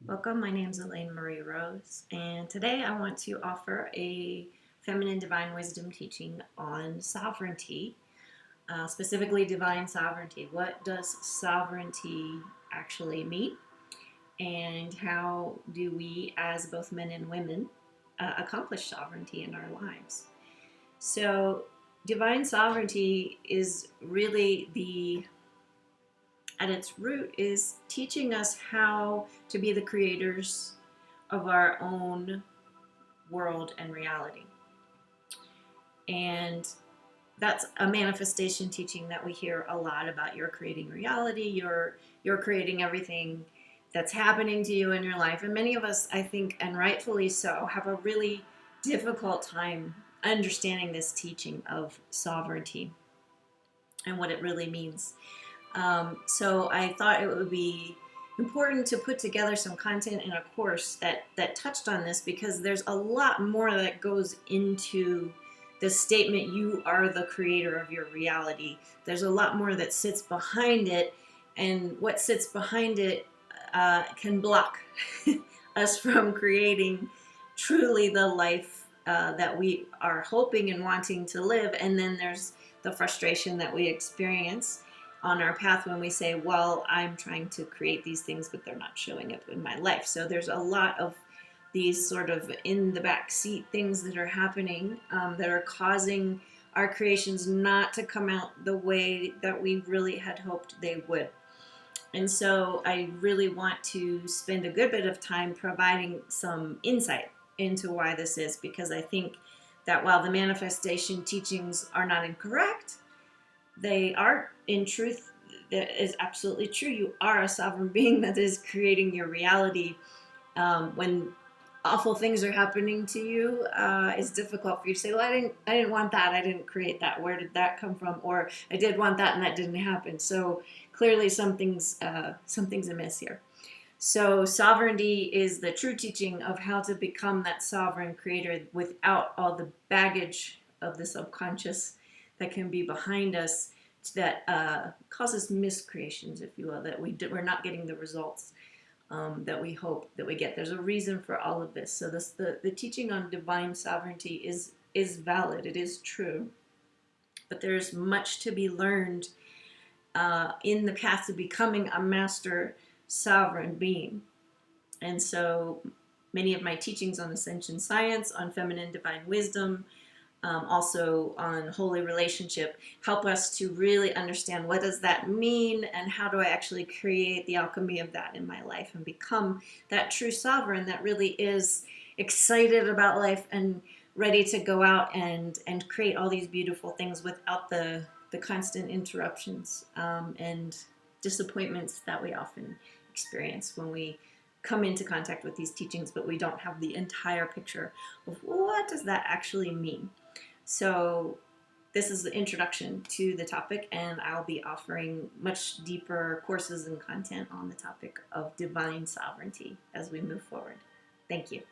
Welcome, my name is Elaine Marie Rose, and today I want to offer a feminine divine wisdom teaching on sovereignty, specifically divine sovereignty. What does sovereignty actually mean, and how do we, as both men and women, accomplish sovereignty in our lives? So, divine sovereignty is really at its root is teaching us how to be the creators of our own world and reality. And that's a manifestation teaching that we hear a lot about. You're creating reality, you're creating everything that's happening to you in your life. And many of us, I think, and rightfully so, have a really difficult time understanding this teaching of sovereignty and what it really means. So I thought it would be important to put together some content in a course that touched on this, because there's a lot more that goes into the statement, you are the creator of your reality. There's a lot more that sits behind it, and what sits behind it can block us from creating truly the life that we are hoping and wanting to live. And then there's the frustration that we experience on our path when we say, well, I'm trying to create these things, but they're not showing up in my life. So there's a lot of these sort of in the back seat things that are happening that are causing our creations not to come out the way that we really had hoped they would. And so I really want to spend a good bit of time providing some insight into why this is, because I think that while the manifestation teachings are not incorrect, they are, in truth, that is absolutely true. You are a sovereign being that is creating your reality. When awful things are happening to you, it's difficult for you to say, well, I didn't want that. I didn't create that. Where did that come from? Or I did want that and that didn't happen. So clearly something's amiss here. So sovereignty is the true teaching of how to become that sovereign creator without all the baggage of the subconscious that can be behind us, that causes miscreations, if you will, that we're not getting the results that we hope that we get. There's a reason for all of this. So the teaching on divine sovereignty is valid. It is true. But there's much to be learned in the path to becoming a master sovereign being. And so many of my teachings on ascension science, on feminine divine wisdom, also on holy relationship, help us to really understand what does that mean, and how do I actually create the alchemy of that in my life and become that true sovereign that really is excited about life and ready to go out and create all these beautiful things without the constant interruptions and disappointments that we often experience when we come into contact with these teachings, but we don't have the entire picture of what does that actually mean. So this is the introduction to the topic, and I'll be offering much deeper courses and content on the topic of divine sovereignty as we move forward. Thank you.